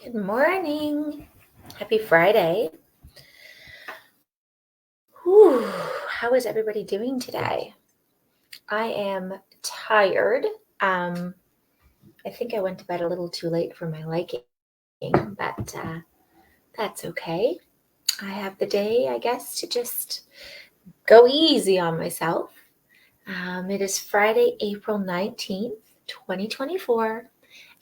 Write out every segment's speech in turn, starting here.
Good morning. Happy Friday. Whew, how is everybody doing today? I am tired. I think I went to bed a little too late for my liking, but that's okay. I have the day, I guess, to just go easy on myself. It is Friday, April 19th, 2024.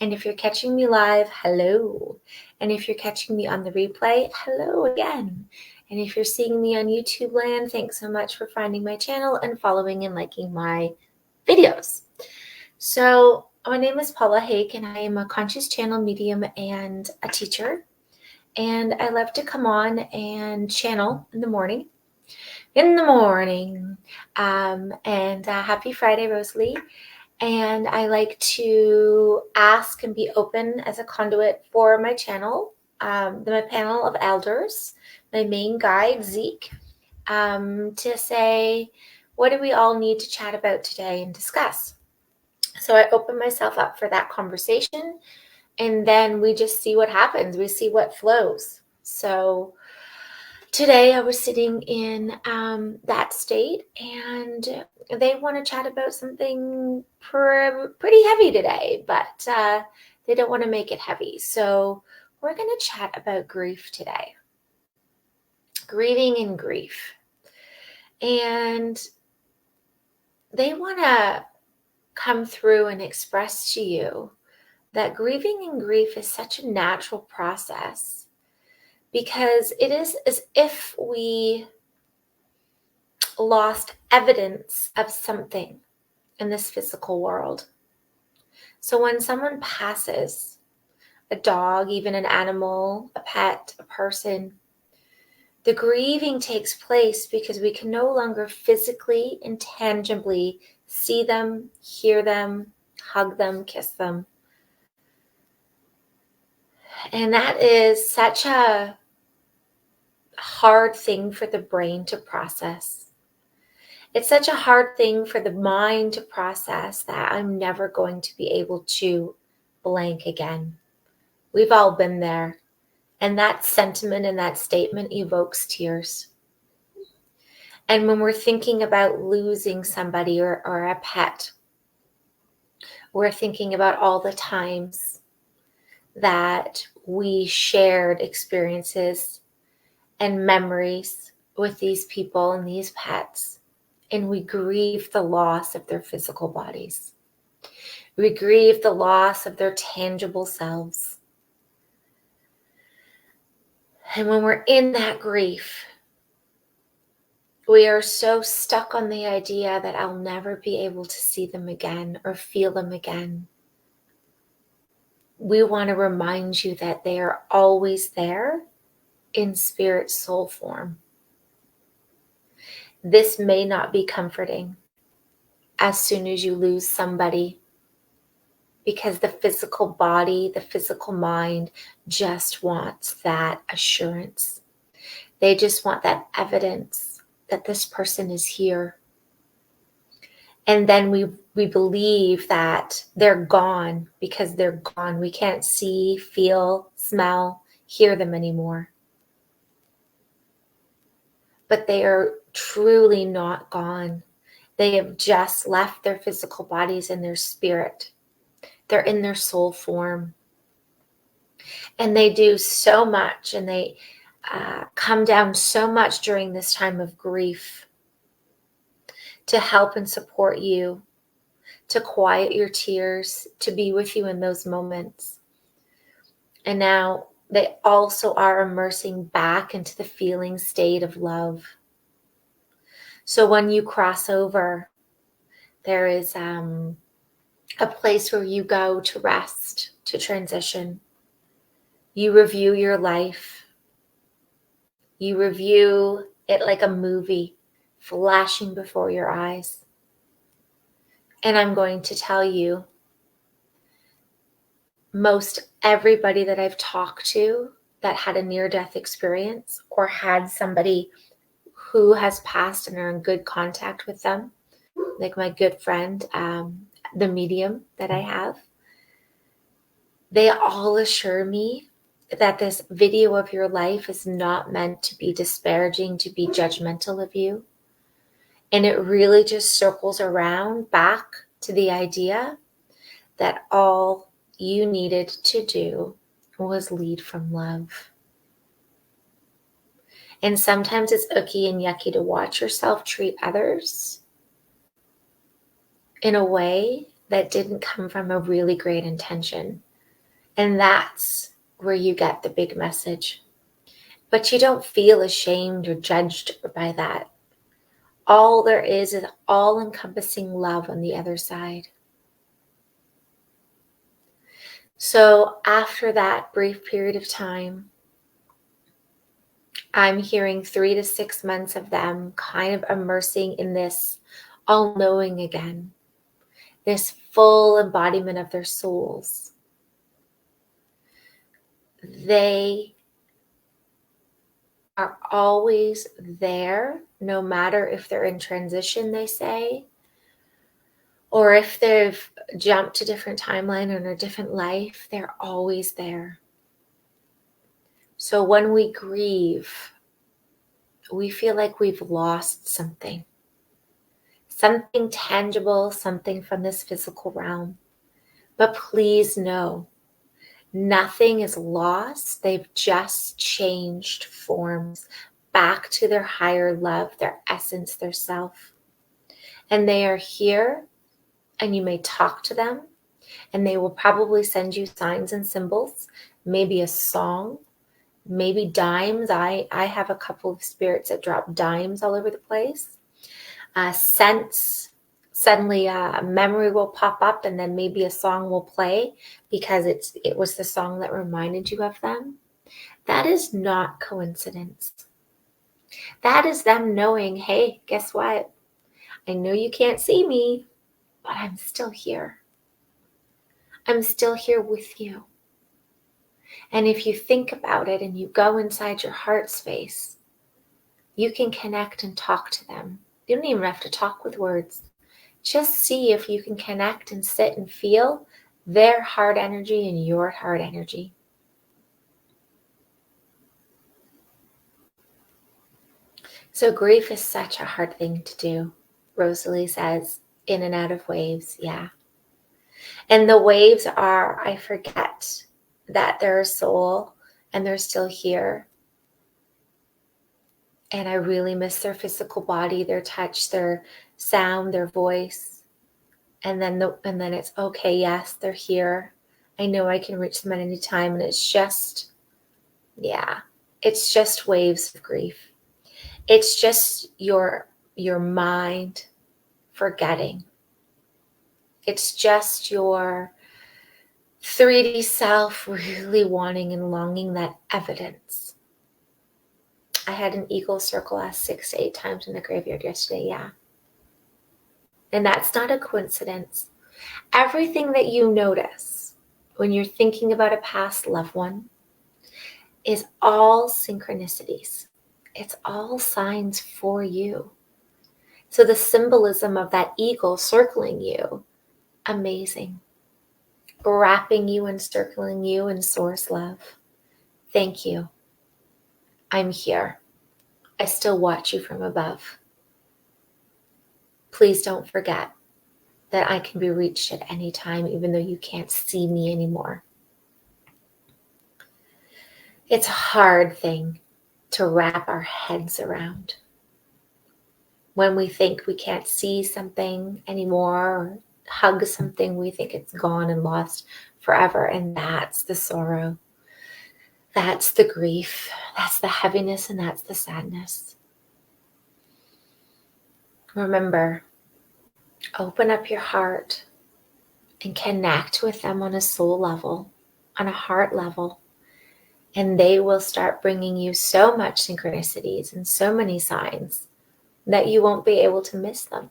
And if you're catching me live, hello. And if you're catching me on the replay, hello again. And if you're seeing me on YouTube land, thanks so much for finding my channel and following and liking my videos. So my name is Paula Haick, and I am a conscious channel medium and a teacher. And I love to come on and channel in the morning. Happy Friday, Rosalie. And I like to ask and be open as a conduit for my channel, my panel of elders, my main guide, Zeke, to say, what do we all need to chat about today and discuss? So I open myself up for that conversation, and then we just see what happens. We see what flows. So today I was sitting in that state, and they want to chat about something pretty heavy today, but they don't want to make it heavy. So we're going to chat about grief today. Grieving and grief. And they want to come through and express to you that grieving and grief is such a natural process, because it is as if we lost evidence of something in this physical world. So when someone passes, a dog, even an animal, a pet, a person, the grieving takes place because we can no longer physically and tangibly see them, hear them, hug them, kiss them. And that is such a hard thing for the brain to process. It's such a hard thing for the mind to process that I'm never going to be able to blank again. We've all been there. And that sentiment and that statement evokes tears. And when we're thinking about losing somebody or a pet, we're thinking about all the times that we shared experiences and memories with these people and these pets. And we grieve the loss of their physical bodies. We grieve the loss of their tangible selves. And when we're in that grief, we are so stuck on the idea that I'll never be able to see them again or feel them again. We want to remind you that they are always there in spirit soul form. This may not be comforting as soon as you lose somebody, because the physical body, the physical mind just wants that assurance. They just want that evidence that this person is here. And then we believe that they're gone because they're gone. We can't see, feel, smell, hear them anymore. But they are truly not gone. They have just left their physical bodies and their spirit. They're in their soul form. And they do so much, and they come down so much during this time of grief to help and support you, to quiet your tears, to be with you in those moments. And now they also are immersing back into the feeling state of love. So when you cross over, there is a place where you go to rest, to transition. You review your life. You review it like a movie flashing before your eyes. And I'm going to tell you, most everybody that I've talked to that had a near-death experience or had somebody who has passed and are in good contact with them, like my good friend, the medium that I have, they all assure me that this video of your life is not meant to be disparaging, to be judgmental of you. And it really just circles around back to the idea that all you needed to do was lead from love. And sometimes it's icky and yucky to watch yourself treat others in a way that didn't come from a really great intention. And that's where you get the big message. But you don't feel ashamed or judged by that. All there is all-encompassing love on the other side. So after that brief period of time, I'm hearing 3 to 6 months of them kind of immersing in this all-knowing again, this full embodiment of their souls. They are always there, no matter if they're in transition, they say, or if they've jumped to a different timeline or in a different life, they're always there. So when we grieve, we feel like we've lost something tangible, something from this physical realm. But please know, nothing is lost. They've just changed forms back to their higher love, their essence, their self. And they are here, and you may talk to them, and they will probably send you signs and symbols, maybe a song, maybe dimes. I have a couple of spirits that drop dimes all over the place. Sense, suddenly a memory will pop up, and then maybe a song will play because it was the song that reminded you of them. That is not coincidence. That is them knowing, hey, guess what? I know you can't see me, but I'm still here. I'm still here with you. And if you think about it and you go inside your heart space, you can connect and talk to them. You don't even have to talk with words. Just see if you can connect and sit and feel their heart energy and your heart energy. So grief is such a hard thing to do. Rosalie says, in and out of waves, yeah. And the waves are, I forget that they're a soul and they're still here. And I really miss their physical body, their touch, their sound, their voice. And then it's okay, yes, they're here. I know I can reach them at any time. And it's just, it's just waves of grief. It's just your mind forgetting. It's just your 3D self really wanting and longing that evidence. I had an eagle circle us 6 to 8 times in the graveyard yesterday, yeah. And that's not a coincidence. Everything that you notice when you're thinking about a past loved one is all synchronicities. It's all signs for you. So the symbolism of that eagle circling you, amazing. Wrapping you and circling you in source love. Thank you. I'm here. I still watch you from above. Please don't forget that I can be reached at any time, even though you can't see me anymore. It's a hard thing to wrap our heads around. When we think we can't see something anymore or hug something, we think it's gone and lost forever. And that's the sorrow. That's the grief. That's the heaviness, and that's the sadness. Remember, open up your heart and connect with them on a soul level, on a heart level. And they will start bringing you so much synchronicities and so many signs that you won't be able to miss them.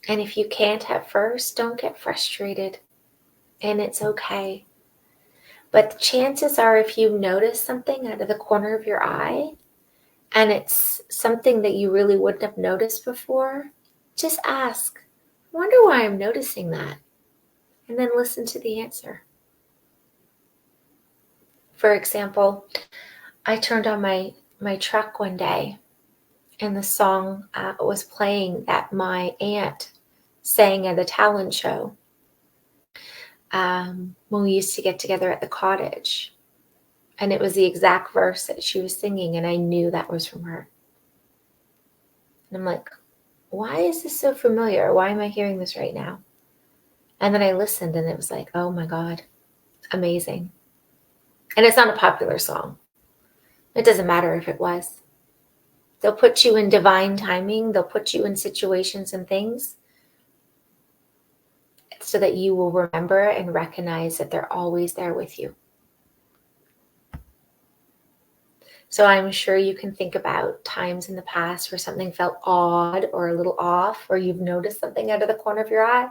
And if you can't at first, don't get frustrated. And it's okay. But the chances are, if you notice something out of the corner of your eye, and it's something that you really wouldn't have noticed before, just ask, I wonder why I'm noticing that. And then listen to the answer. For example, I turned on my truck one day, and the song was playing that my aunt sang at a talent show when we used to get together at the cottage. And it was the exact verse that she was singing, and I knew that was from her. And I'm like, why is this so familiar? Why am I hearing this right now? And then I listened, and it was like, oh my God, amazing. And it's not a popular song. It doesn't matter if it was. They'll put you in divine timing. They'll put you in situations and things so that you will remember and recognize that they're always there with you. So I'm sure you can think about times in the past where something felt odd or a little off, or you've noticed something out of the corner of your eye.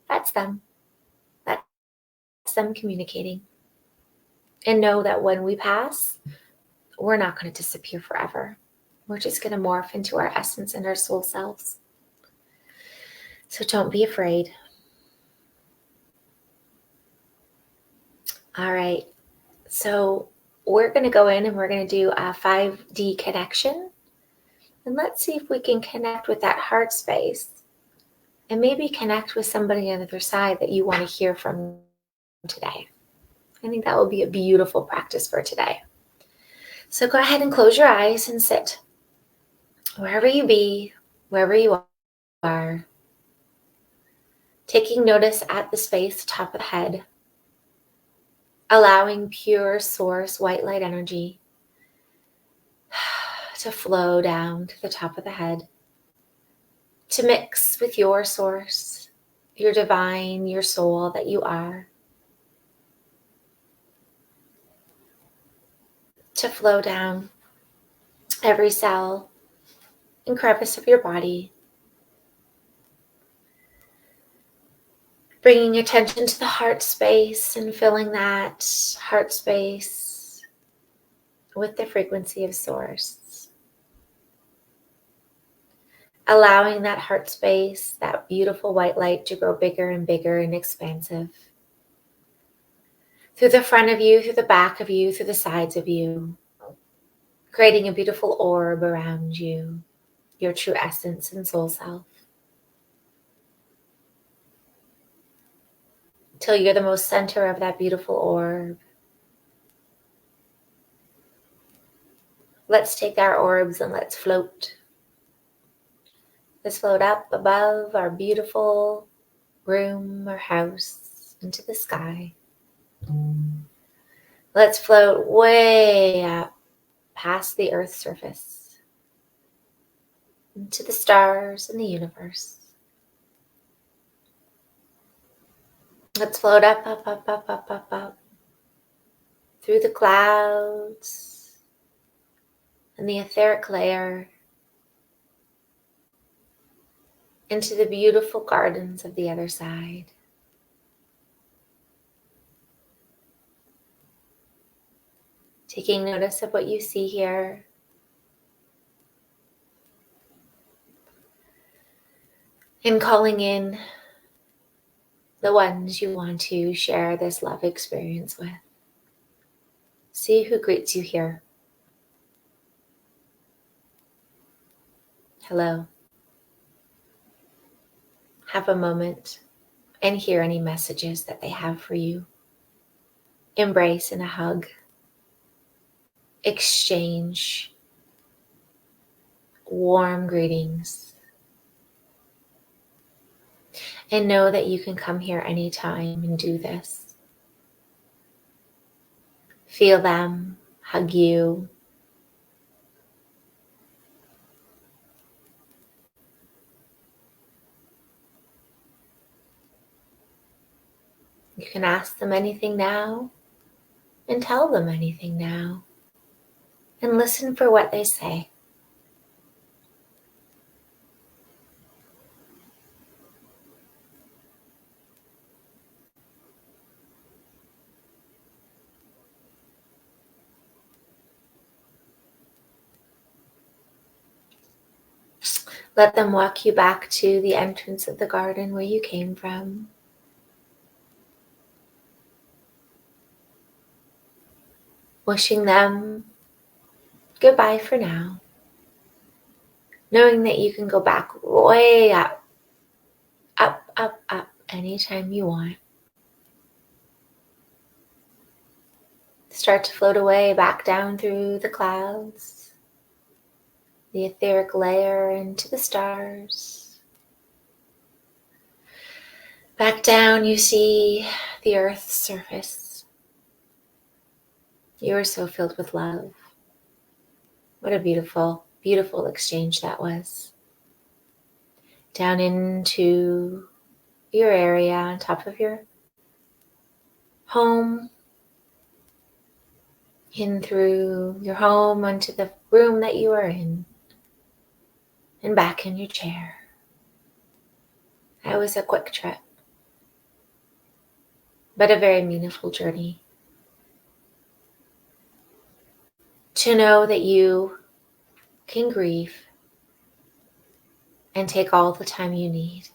That's them. That's them communicating. And know that when we pass, we're not going to disappear forever. We're just going to morph into our essence and our soul selves. So don't be afraid. All right. So we're going to go in and we're going to do a 5D connection. And let's see if we can connect with that heart space and maybe connect with somebody on the other side that you want to hear from today. I think that will be a beautiful practice for today. So go ahead and close your eyes and sit. Wherever you be, wherever you are, taking notice at the space, top of the head, allowing pure source white light energy to flow down to the top of the head, to mix with your source, your divine, your soul that you are, to flow down every cell and crevice of your body, bringing attention to the heart space and filling that heart space with the frequency of source. Allowing that heart space, that beautiful white light, to grow bigger and bigger and expansive. Through the front of you, through the back of you, through the sides of you, creating a beautiful orb around you, your true essence and soul self. Till you're the most center of that beautiful orb. Let's take our orbs and let's float. Let's float up above our beautiful room or house into the sky. Let's float way up past the Earth's surface into the stars and the universe. Let's float up, up, up, up, up, up, up through the clouds and the etheric layer into the beautiful gardens of the other side. Taking notice of what you see here. And calling in the ones you want to share this love experience with. See who greets you here. Hello. Have a moment and hear any messages that they have for you. Embrace and a hug. Exchange warm greetings. And know that you can come here anytime and do this. Feel them hug you. You can ask them anything now and tell them anything now and listen for what they say. Let them walk you back to the entrance of the garden where you came from. wishing them goodbye for now, knowing that you can go back way up, up, up, up anytime you want. Start to float away back down through the clouds, the etheric layer into the stars. Back down, you see the earth's surface. You are so filled with love. What a beautiful, beautiful exchange that was. Down into your area on top of your home, in through your home onto the room that you are in, and back in your chair. That was a quick trip, but a very meaningful journey. To know that you can grieve and take all the time you need.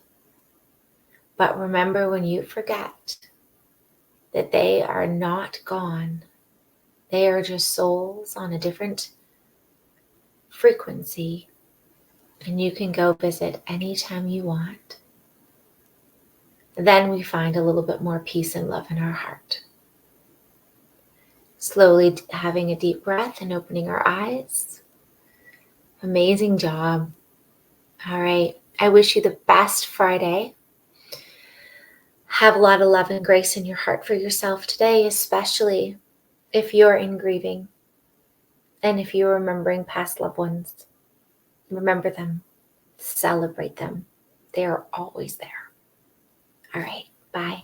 But remember, when you forget that they are not gone, they are just souls on a different frequency, and you can go visit anytime you want. Then we find a little bit more peace and love in our heart. Slowly having a deep breath and opening our eyes. Amazing job. All right. I wish you the best Friday. Have a lot of love and grace in your heart for yourself today, especially if you're in grieving and if you're remembering past loved ones. Remember them. Celebrate them. They are always there. All right. Bye.